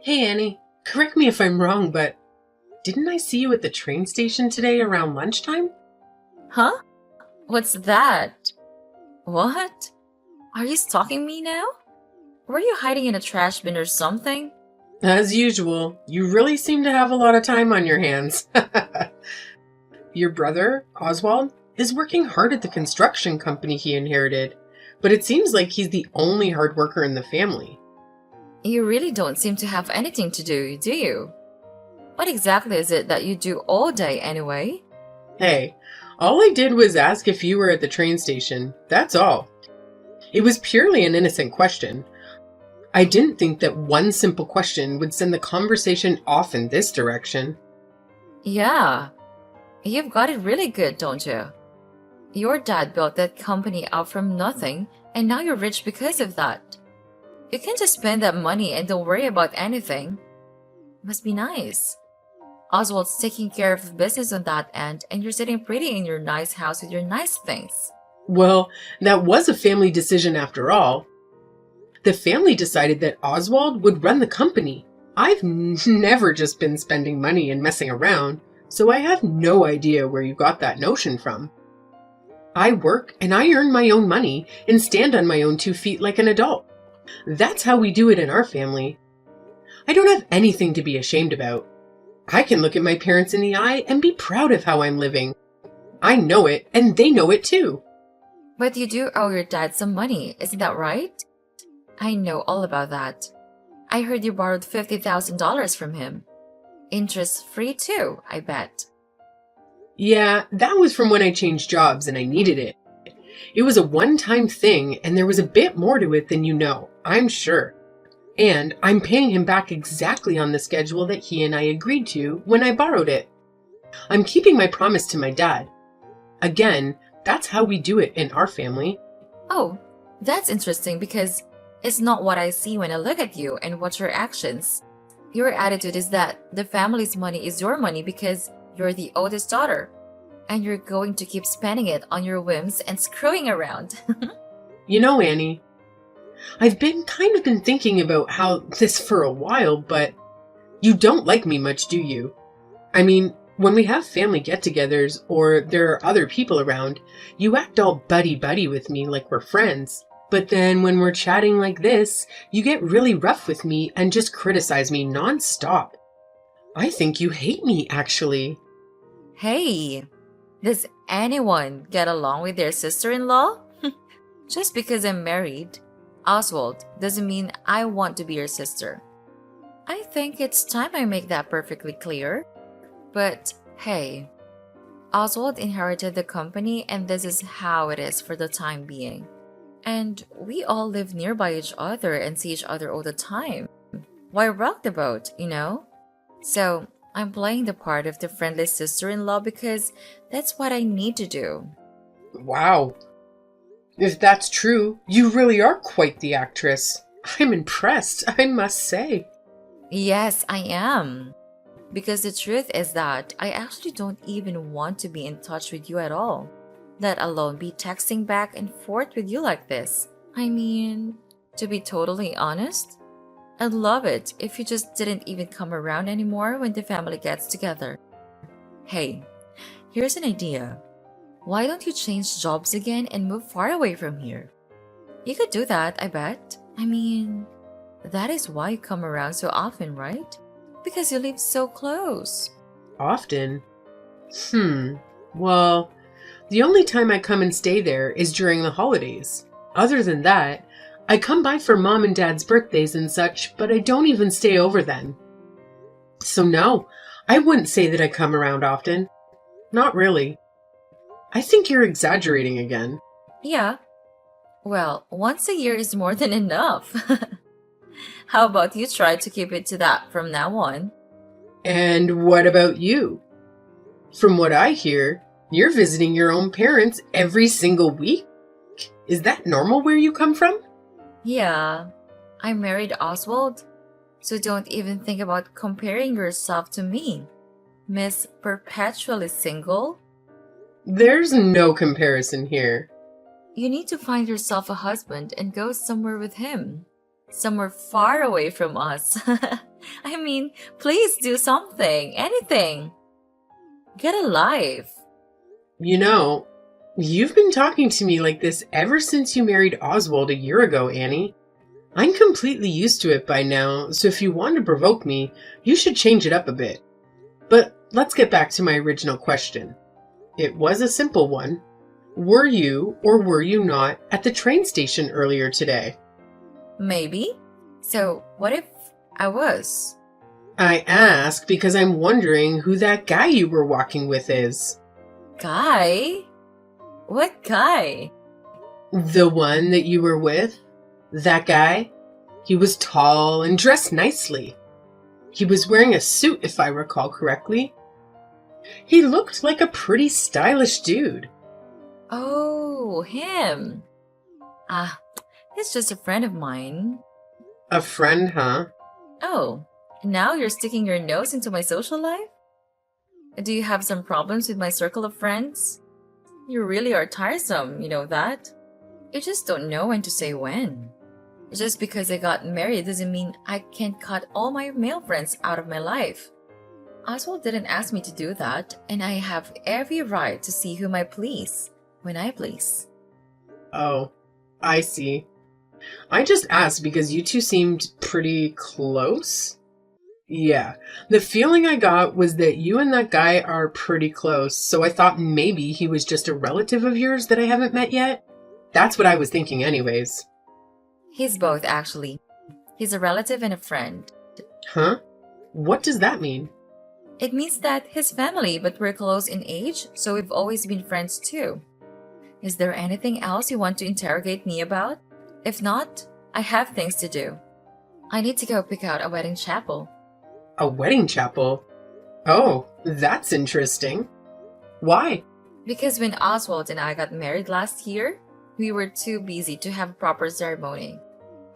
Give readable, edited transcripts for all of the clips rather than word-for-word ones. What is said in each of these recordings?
Hey Annie, correct me if I'm wrong, but didn't I see you at the train station today around lunchtime? Huh? What's that? What? Are you stalking me now? Were you hiding in a trash bin or something? As usual, you really seem to have a lot of time on your hands. Your brother, Oswald, is working hard at the construction company he inherited, but it seems like he's the only hard worker in the family. You really don't seem to have anything to do you? What exactly is it that you do all day anyway? Hey, all I did was ask if you were at the train station. That's all. It was purely an innocent question. I didn't think that one simple question would send the conversation off in this direction. Yeah, you've got it really good, don't you? Your dad built that company out from nothing, and now you're rich because of that. You can just spend that money and don't worry about anything. Must be nice. Oswald's taking care of the business on that end, and you're sitting pretty in your nice house with your nice things. Well, that was a family decision after all. The family decided that Oswald would run the company. I've never just been spending money and messing around, so I have no idea where you got that notion from. I work and I earn my own money and stand on my own 2 feet like an adult. That's how we do it in our family. I don't have anything to be ashamed about. I can look at my parents in the eye and be proud of how I'm living. I know it, and they know it too. But you do owe your dad some money, isn't that right? I know all about that. I heard you borrowed $50,000 from him. Interest free too, I bet. Yeah, that was from when I changed jobs and I needed it. It was a one-time thing, and there was a bit more to it than you know, I'm sure. And I'm paying him back exactly on the schedule that he and I agreed to when I borrowed it. I'm keeping my promise to my dad. Again, that's how we do it in our family. Oh, that's interesting because it's not what I see when I look at you and watch your actions. Your attitude is that the family's money is your money because you're the oldest daughter, and you're going to keep spending it on your whims and screwing around. You know, Annie, I've been thinking about how this for a while, but you don't like me much, do you? I mean, when we have family get-togethers or there are other people around, you act all buddy-buddy with me like we're friends. But then when we're chatting like this, you get really rough with me and just criticize me nonstop. I think you hate me, actually. Hey, does anyone get along with their sister-in-law? Just because I'm married, Oswald, doesn't mean I want to be your sister. I think it's time I make that perfectly clear. But hey, Oswald inherited the company and this is how it is for the time being. And we all live nearby each other and see each other all the time. Why rock the boat, you know? So I'm playing the part of the friendly sister-in-law because that's what I need to do. Wow. If that's true, you really are quite the actress. I'm impressed, I must say. Yes, I am. Because the truth is that I actually don't even want to be in touch with you at all, let alone be texting back and forth with you like this. I mean, to be totally honest, I'd love it if you just didn't even come around anymore when the family gets together. Hey, here's an idea. Why don't you change jobs again and move far away from here? You could do that, I bet. I mean, that is why you come around so often, right? Because you live so close. Often? Well, the only time I come and stay there is during the holidays. Other than that, I come by for mom and dad's birthdays and such, but I don't even stay over then. So no, I wouldn't say that I come around often. Not really. I think you're exaggerating again. Yeah. Well, once a year is more than enough. How about you try to keep it to that from now on? And what about you? From what I hear, you're visiting your own parents every single week? Is that normal where you come from? Yeah, I married Oswald, so don't even think about comparing yourself to me. Miss Perpetually Single? There's no comparison here. You need to find yourself a husband and go somewhere with him. Somewhere far away from us. I mean, please do something, anything. Get a life. You know, you've been talking to me like this ever since you married Oswald a year ago, Annie. I'm completely used to it by now, so if you want to provoke me, you should change it up a bit. But let's get back to my original question. It was a simple one. Were you or were you not at the train station earlier today? Maybe. So, what if I was? I ask because I'm wondering who that guy you were walking with is. Guy? What guy? The one that you were with? That guy? He was tall and dressed nicely. He was wearing a suit, if I recall correctly. He looked like a pretty stylish dude. Oh, him. Ah, he's just a friend of mine. A friend, huh? Oh, now you're sticking your nose into my social life? Do you have some problems with my circle of friends? You really are tiresome, you know that? You just don't know when to say when. Just because I got married doesn't mean I can't cut all my male friends out of my life. Oswald didn't ask me to do that, and I have every right to see whom I please, when I please. Oh, I see. I just asked because you two seemed pretty close. Yeah, the feeling I got was that you and that guy are pretty close, so I thought maybe he was just a relative of yours that I haven't met yet. That's what I was thinking anyways. He's both, actually. He's a relative and a friend. Huh? What does that mean? It means that his family, but we're close in age, so we've always been friends too. Is there anything else you want to interrogate me about? If not, I have things to do. I need to go pick out a wedding chapel. A wedding chapel? Oh, that's interesting. Why? Because when Oswald and I got married last year, we were too busy to have a proper ceremony.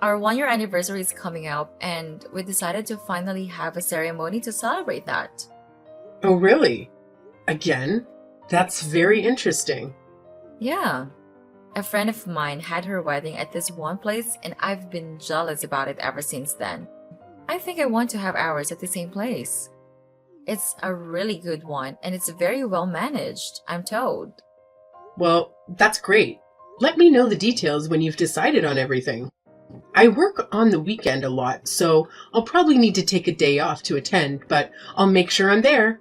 Our 1-year anniversary is coming up, and we decided to finally have a ceremony to celebrate that. Oh, really? Again? That's very interesting. Yeah. A friend of mine had her wedding at this one place, and I've been jealous about it ever since then. I think I want to have ours at the same place. It's a really good one, and it's very well managed, I'm told. Well, that's great. Let me know the details when you've decided on everything. I work on the weekend a lot, so I'll probably need to take a day off to attend, but I'll make sure I'm there.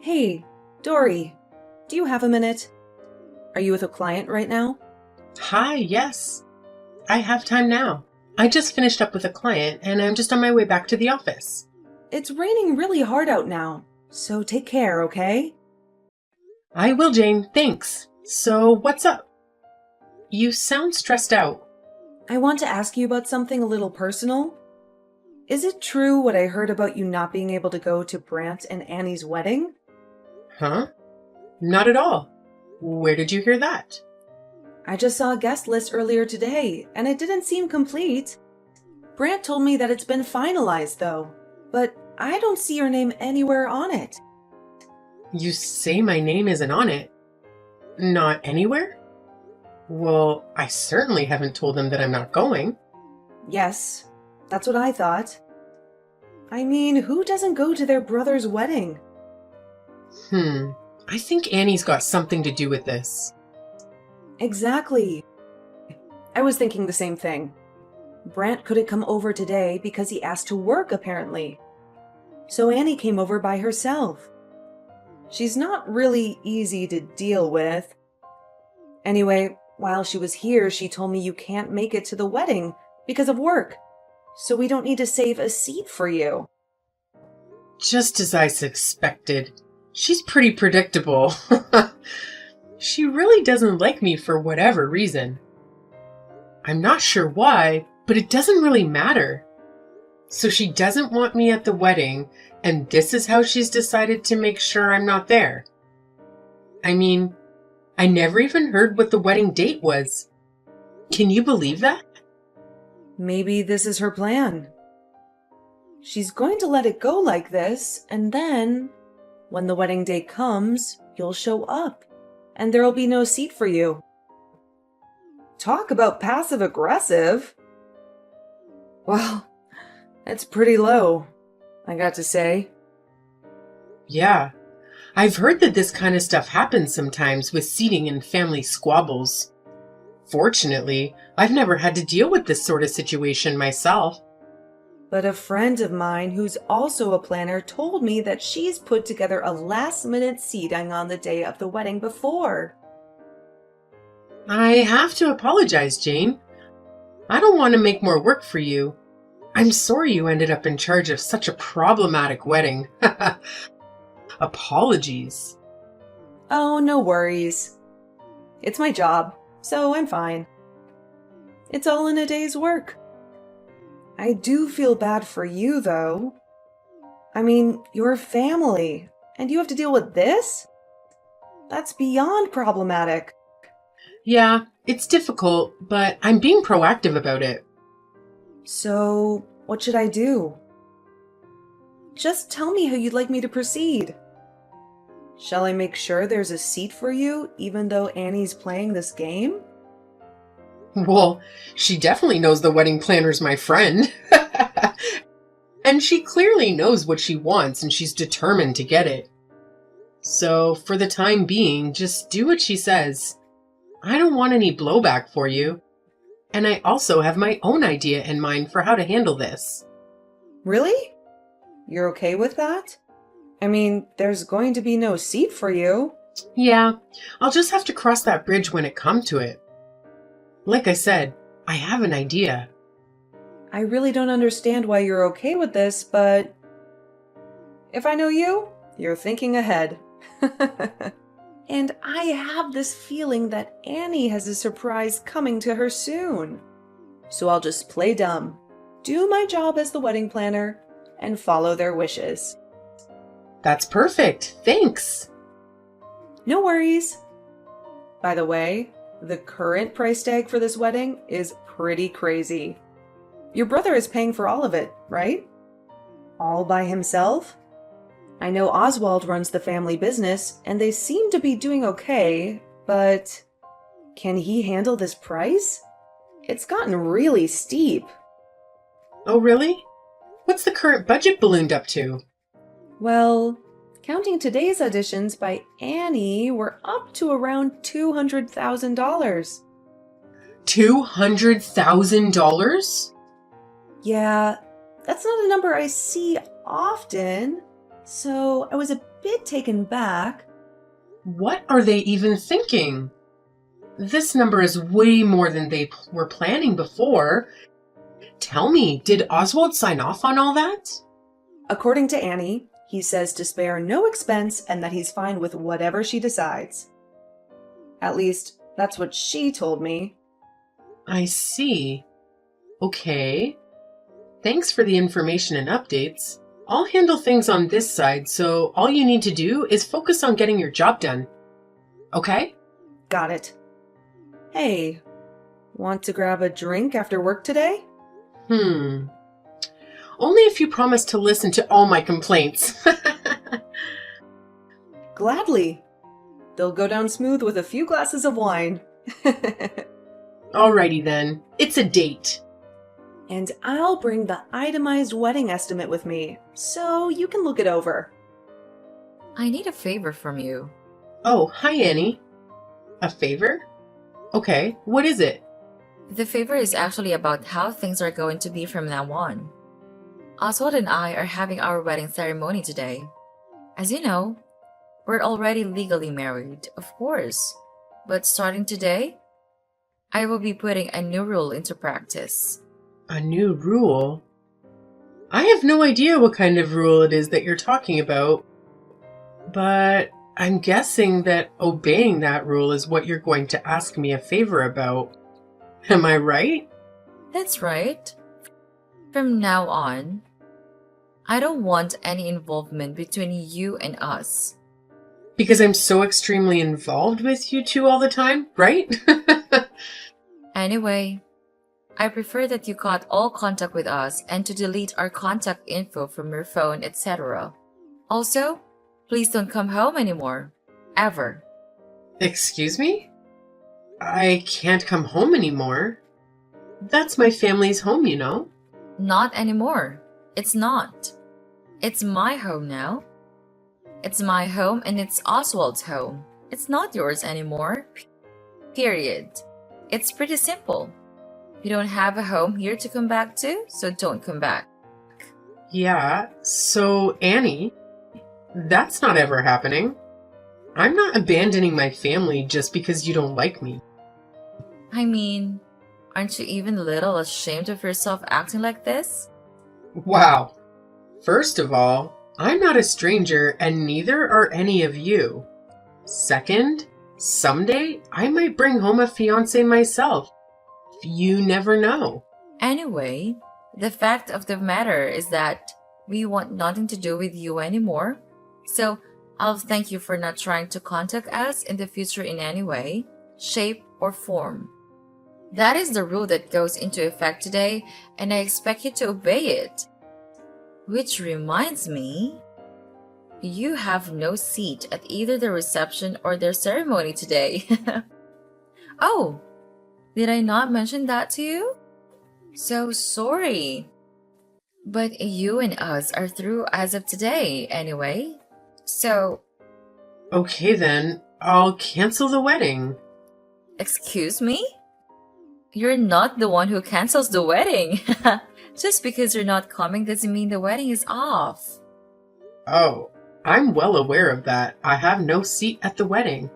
Hey, Dory, do you have a minute? Are you with a client right now? Hi, yes. I have time now. I just finished up with a client, and I'm just on my way back to the office. It's raining really hard out now, so take care, okay? I will, Jane. Thanks. So, what's up? You sound stressed out. I want to ask you about something a little personal. Is it true what I heard about you not being able to go to Brant and Annie's wedding? Huh? Not at all. Where did you hear that? I just saw a guest list earlier today, and it didn't seem complete. Brant told me that it's been finalized, though, but I don't see your name anywhere on it. You say my name isn't on it? Not anywhere? Well, I certainly haven't told them that I'm not going. Yes, that's what I thought. I mean, who doesn't go to their brother's wedding? I think Annie's got something to do with this. Exactly. I was thinking the same thing. Brant couldn't come over today because he asked to work, apparently. So Annie came over by herself. She's not really easy to deal with. Anyway, while she was here, she told me you can't make it to the wedding because of work. So we don't need to save a seat for you. Just as I suspected. She's pretty predictable. She really doesn't like me for whatever reason. I'm not sure why, but it doesn't really matter. So she doesn't want me at the wedding, and this is how she's decided to make sure I'm not there. I mean, I never even heard what the wedding date was. Can you believe that? Maybe this is her plan. She's going to let it go like this, and then, when the wedding day comes, you'll show up, and there'll be no seat for you. Talk about passive aggressive. Well, that's pretty low, I got to say. Yeah, I've heard that this kind of stuff happens sometimes with seating and family squabbles. Fortunately, I've never had to deal with this sort of situation myself. But a friend of mine who's also a planner told me that she's put together a last-minute seating on the day of the wedding before. I have to apologize, Jane. I don't want to make more work for you. I'm sorry you ended up in charge of such a problematic wedding. Apologies. Oh, no worries. It's my job, so I'm fine. It's all in a day's work. I do feel bad for you, though. I mean, you're family, and you have to deal with this? That's beyond problematic. Yeah, it's difficult, but I'm being proactive about it. So, what should I do? Just tell me how you'd like me to proceed. Shall I make sure there's a seat for you, even though Annie's playing this game? Well, she definitely knows the wedding planner's my friend. And she clearly knows what she wants and she's determined to get it. So, for the time being, just do what she says. I don't want any blowback for you. And I also have my own idea in mind for how to handle this. Really? You're okay with that? I mean, there's going to be no seat for you. Yeah, I'll just have to cross that bridge when it comes to it. Like I said, I have an idea. I really don't understand why you're okay with this, but if I know you, you're thinking ahead. And I have this feeling that Annie has a surprise coming to her soon. So I'll just play dumb, do my job as the wedding planner, and follow their wishes. That's perfect. Thanks. No worries. By the way, the current price tag for this wedding is pretty crazy. Your brother is paying for all of it, right? All by himself? I know Oswald runs the family business, and they seem to be doing okay, but can he handle this price? It's gotten really steep. Oh, really? What's the current budget ballooned up to? Well, counting today's auditions by Annie, we're up to around $200,000. $200,000? Yeah, that's not a number I see often, so I was a bit taken back. What are they even thinking? This number is way more than they were planning before. Tell me, did Oswald sign off on all that? According to Annie, he says to spare no expense and that he's fine with whatever she decides. At least, that's what she told me. I see. Okay. Thanks for the information and updates. I'll handle things on this side, so all you need to do is focus on getting your job done. Okay? Got it. Hey, want to grab a drink after work today? Only if you promise to listen to all my complaints. Gladly. They'll go down smooth with a few glasses of wine. Alrighty then. It's a date. And I'll bring the itemized wedding estimate with me, so you can look it over. I need a favor from you. Oh, hi Annie. A favor? Okay, what is it? The favor is actually about how things are going to be from now on. Oswald and I are having our wedding ceremony today. As you know, we're already legally married, of course. But starting today, I will be putting a new rule into practice. A new rule? I have no idea what kind of rule it is that you're talking about, but I'm guessing that obeying that rule is what you're going to ask me a favor about. Am I right? That's right. From now on, I don't want any involvement between you and us. Because I'm so extremely involved with you two all the time, right? Anyway, I prefer that you cut all contact with us and to delete our contact info from your phone, etc. Also, please don't come home anymore. Ever. Excuse me? I can't come home anymore. That's my family's home, you know. Not anymore. It's not. It's my home now. It's my home and it's Oswald's home. It's not yours anymore. Period. It's pretty simple. You don't have a home here to come back to, so don't come back. Yeah, so Annie, that's not ever happening. I'm not abandoning my family just because you don't like me. I mean, aren't you even a little ashamed of yourself acting like this? Wow. First of all, I'm not a stranger and neither are any of you. Second, someday I might bring home a fiancé myself. You never know. Anyway, the fact of the matter is that we want nothing to do with you anymore. So I'll thank you for not trying to contact us in the future in any way, shape, or form. That is the rule that goes into effect today, and I expect you to obey it. Which reminds me, you have no seat at either the reception or their ceremony today. Oh, did I not mention that to you? So sorry. But you and us are through as of today, anyway. So, Okay then, I'll cancel the wedding. excuse me? You're not the one who cancels the wedding. Just because you're not coming doesn't mean the wedding is off. Oh, I'm well aware of that. I have no seat at the wedding.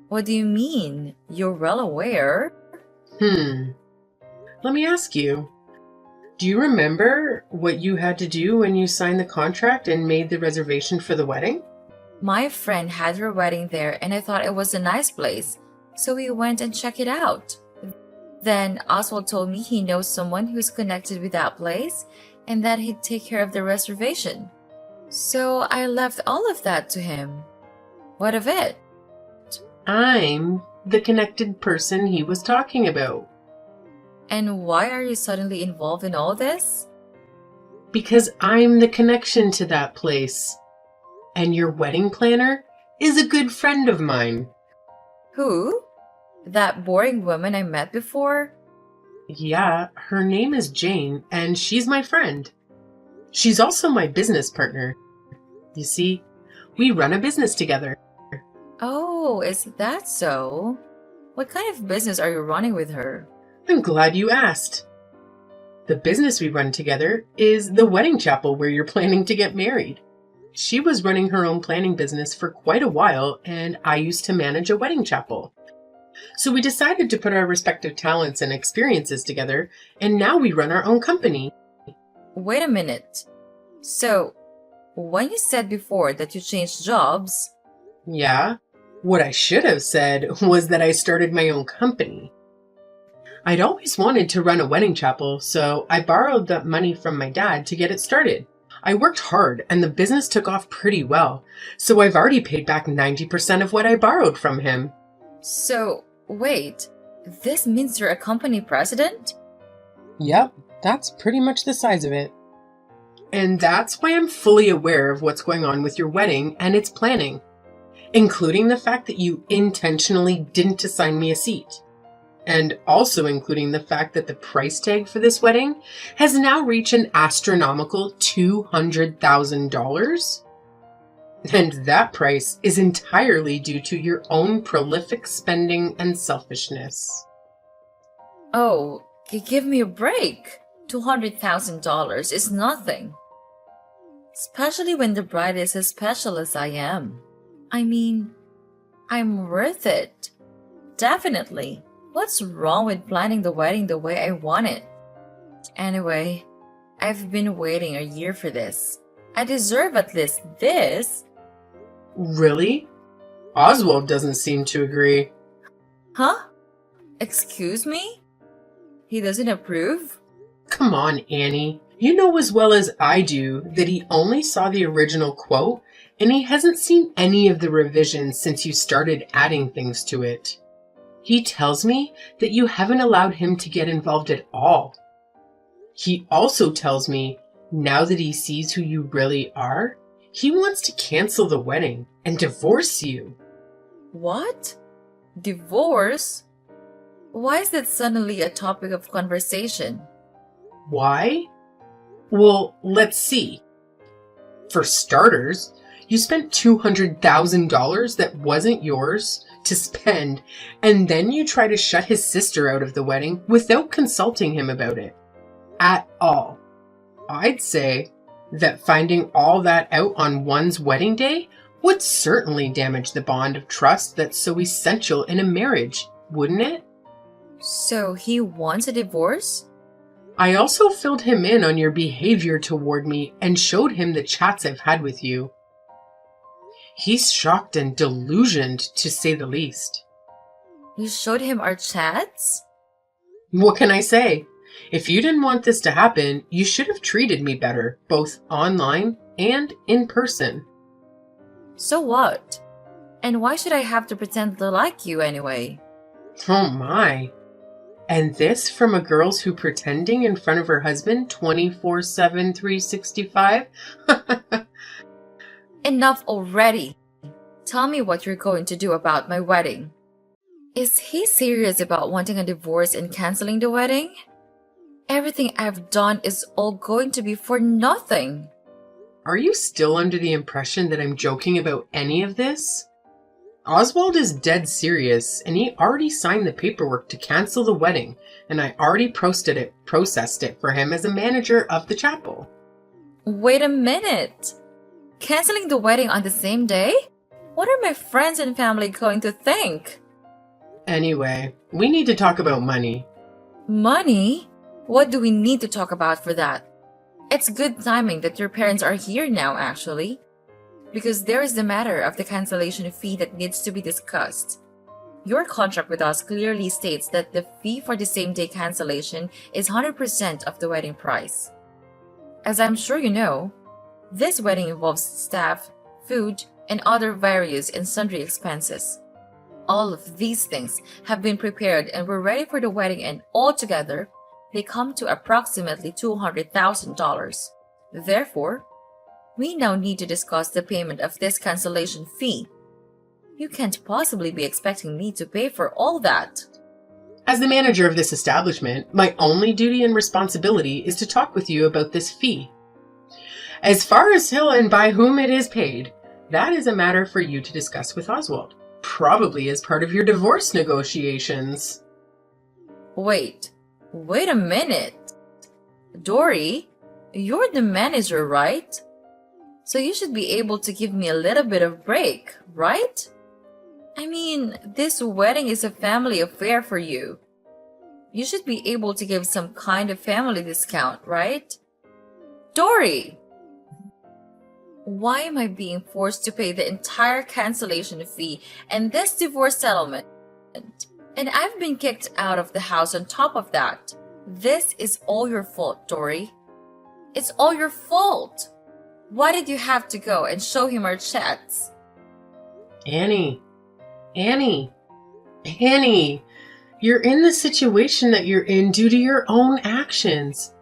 What do you mean? You're well aware? Let me ask you. Do you remember what you had to do when you signed the contract and made the reservation for the wedding? My friend had her wedding there and I thought it was a nice place, so we went and checked it out. Then Oswald told me he knows someone who's connected with that place and that he'd take care of the reservation. So I left all of that to him. What of it? I'm the connected person he was talking about. And why are you suddenly involved in all this? Because I'm the connection to that place. And your wedding planner is a good friend of mine. Who? That boring woman I met before? Yeah, her name is Jane, and she's my friend. She's also my business partner. You see, we run a business together. Oh, is that so? What kind of business are you running with her? I'm glad you asked. The business we run together is the wedding chapel where you're planning to get married. She was running her own planning business for quite a while, and I used to manage a wedding chapel. So we decided to put our respective talents and experiences together, and now we run our own company. Wait a minute. So, when you said before that you changed jobs, Yeah, what I should have said was that I started my own company. I'd always wanted to run a wedding chapel, so I borrowed the money from my dad to get it started. I worked hard and the business took off pretty well, so I've already paid back 90% of what I borrowed from him. so wait, this means you're a company president? Yep, that's pretty much the size of it. And that's why I'm fully aware of what's going on with your wedding and its planning, including the fact that you intentionally didn't assign me a seat. And also including the fact that the price tag for this wedding has now reached an astronomical $200,000. And that price is entirely due to your own prolific spending and selfishness. Oh, give me a break. $200,000 is nothing. Especially when the bride is as special as I am. I mean, I'm worth it. Definitely. What's wrong with planning the wedding the way I want it? Anyway, I've been waiting a year for this. I deserve at least this. Really? Oswald doesn't seem to agree. Huh? Excuse me? He doesn't approve? Come on, Annie. You know as well as I do that he only saw the original quote and he hasn't seen any of the revisions since you started adding things to it. He tells me that you haven't allowed him to get involved at all. He also tells me, now that he sees who you really are, he wants to cancel the wedding and divorce you. What? Divorce? Why is that suddenly a topic of conversation? Why? Well, let's see. For starters, you spent $200,000 that wasn't yours to spend, and then you try to shut his sister out of the wedding without consulting him about it. At all. I'd say that finding all that out on one's wedding day would certainly damage the bond of trust that's so essential in a marriage, wouldn't it? So he wants a divorce? I also filled him in on your behavior toward me and showed him the chats I've had with you. He's shocked and delusioned, to say the least. You showed him our chats? What can I say? If you didn't want this to happen, you should have treated me better, both online and in person. So what? And why should I have to pretend to like you anyway? Oh my. And this from a girl who's pretending in front of her husband 24/7, 365? Enough already. Tell me what you're going to do about my wedding. Is he serious about wanting a divorce and canceling the wedding? Everything I've done is all going to be for nothing. Are you still under the impression that I'm joking about any of this? Oswald is dead serious, and he already signed the paperwork to cancel the wedding, and I already processed it for him as a manager of the chapel. Wait a minute. Canceling the wedding on the same day? What are my friends and family going to think? Anyway, we need to talk about money. Money? What do we need to talk about for that? It's good timing that your parents are here now, actually. Because there is the matter of the cancellation fee that needs to be discussed. Your contract with us clearly states that the fee for the same day cancellation is 100% of the wedding price. As I'm sure you know, this wedding involves staff, food, and other various and sundry expenses. All of these things have been prepared and we're ready for the wedding, and altogether, they come to approximately $200,000. Therefore, we now need to discuss the payment of this cancellation fee. You can't possibly be expecting me to pay for all that. As the manager of this establishment, my only duty and responsibility is to talk with you about this fee. As far as who and by whom it is paid, that is a matter for you to discuss with Oswald, probably as part of your divorce negotiations. Wait a minute. Dory, you're the manager, right? So you should be able to give me a little bit of break, right? I mean, this wedding is a family affair for you. You should be able to give some kind of family discount, right? Dory! Why am I being forced to pay the entire cancellation fee and this divorce settlement? And I've been kicked out of the house on top of that. This is all your fault, Dory. It's all your fault. Why did you have to go and show him our chats? Annie, you're in the situation that you're in due to your own actions.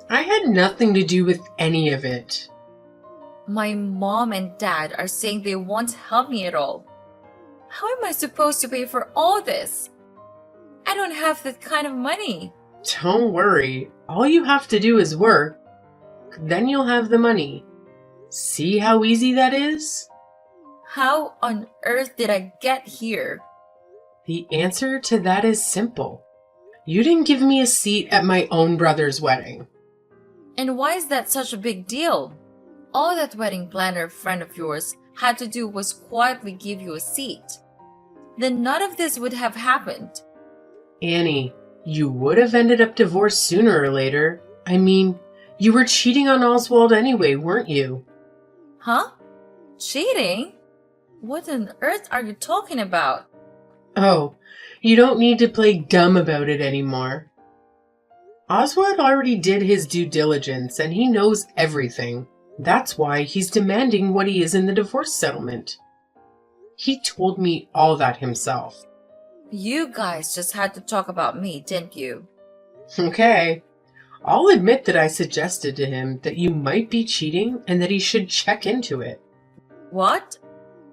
I had nothing to do with any of it. My mom and dad are saying they won't help me at all. How am I supposed to pay for all this? I don't have that kind of money. Don't worry. All you have to do is work. Then you'll have the money. See how easy that is? How on earth did I get here? The answer to that is simple. You didn't give me a seat at my own brother's wedding. And why is that such a big deal? All that wedding planner friend of yours had to do was quietly give you a seat. Then none of this would have happened. Annie, you would have ended up divorced sooner or later. I mean, you were cheating on Oswald anyway, weren't you? Huh? Cheating? What on earth are you talking about? Oh, you don't need to play dumb about it anymore. Oswald already did his due diligence and he knows everything. That's why he's demanding what he is in the divorce settlement. He told me all that himself. You guys just had to talk about me, didn't you? Okay. I'll admit that I suggested to him that you might be cheating and that he should check into it. What?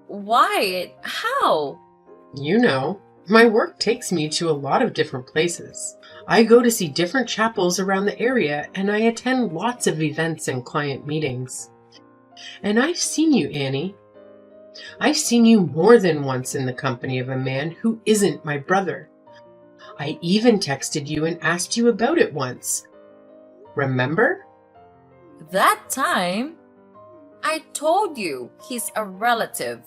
Why? How? You know, My work takes me to a lot of different places. I go to see different chapels around the area, and I attend lots of events and client meetings. And I've seen you, Annie. I've seen you more than once in the company of a man who isn't my brother. I even texted you and asked you about it once. Remember? That time, I told you he's a relative.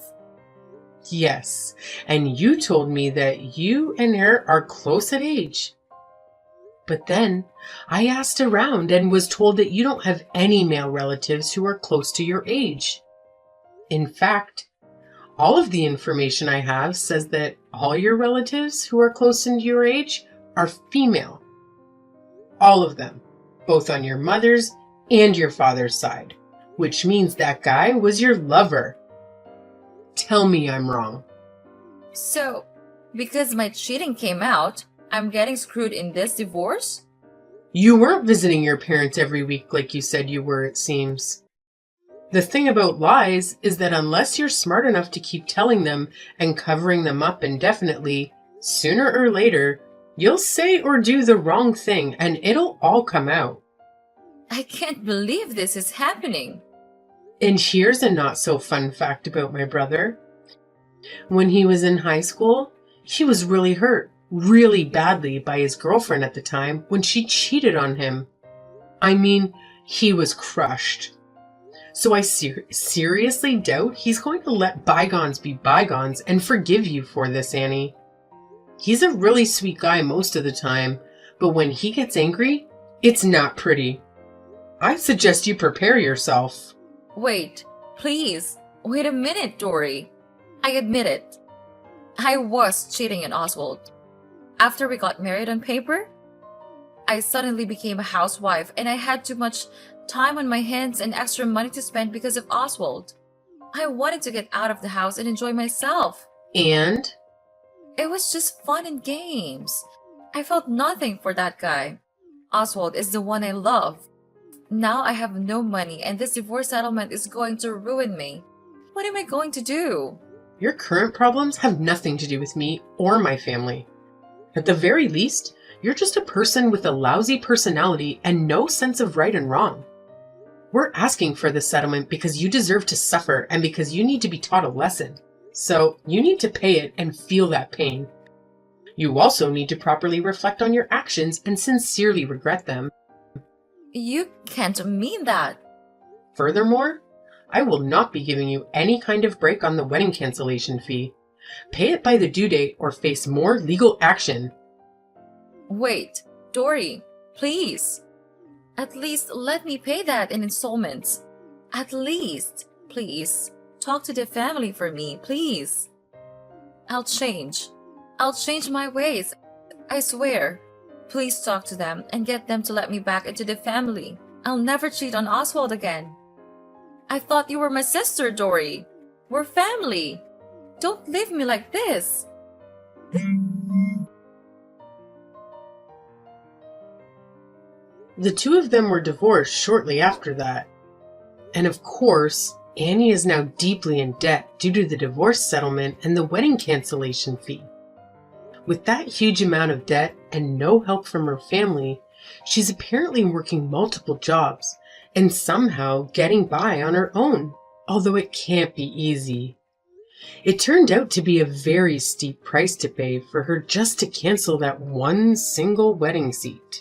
Yes, and you told me that you and her are close at age. But then I asked around and was told that you don't have any male relatives who are close to your age. In fact, all of the information I have says that all your relatives who are close to your age are female. All of them, both on your mother's and your father's side, which means that guy was your lover. Tell me I'm wrong. So, because my cheating came out, I'm getting screwed in this divorce? You weren't visiting your parents every week like you said you were, it seems. The thing about lies is that unless you're smart enough to keep telling them and covering them up indefinitely, sooner or later, you'll say or do the wrong thing and it'll all come out. I can't believe this is happening. And here's a not so fun fact about my brother. When he was in high school, he was really hurt, really badly by his girlfriend at the time when she cheated on him. I mean, he was crushed. So I seriously doubt he's going to let bygones be bygones and forgive you for this, Annie. He's a really sweet guy most of the time, but when he gets angry, it's not pretty. I suggest you prepare yourself. Wait, please. Wait a minute, Dory. I admit it. I was cheating on Oswald. After we got married on paper, I suddenly became a housewife and I had too much time on my hands and extra money to spend because of Oswald. I wanted to get out of the house and enjoy myself. And? It was just fun and games. I felt nothing for that guy. Oswald is the one I love. Now I have no money and this divorce settlement is going to ruin me. What am I going to do? Your current problems have nothing to do with me or my family. At the very least, you're just a person with a lousy personality and no sense of right and wrong. We're asking for this settlement because you deserve to suffer and because you need to be taught a lesson. So you need to pay it and feel that pain. You also need to properly reflect on your actions and sincerely regret them. You can't mean that. Furthermore, I will not be giving you any kind of break on the wedding cancellation fee. Pay it by the due date or face more legal action. Wait, Dory, please. At least let me pay that in installments. At least, please. Talk to the family for me, please. I'll change. I'll change my ways. I swear. Please talk to them and get them to let me back into the family. I'll never cheat on Oswald again. I thought you were my sister, Dory. We're family. Don't leave me like this. The two of them were divorced shortly after that. And of course, Annie is now deeply in debt due to the divorce settlement and the wedding cancellation fee. With that huge amount of debt and no help from her family, she's apparently working multiple jobs and somehow getting by on her own, although it can't be easy. It turned out to be a very steep price to pay for her just to cancel that one single wedding seat.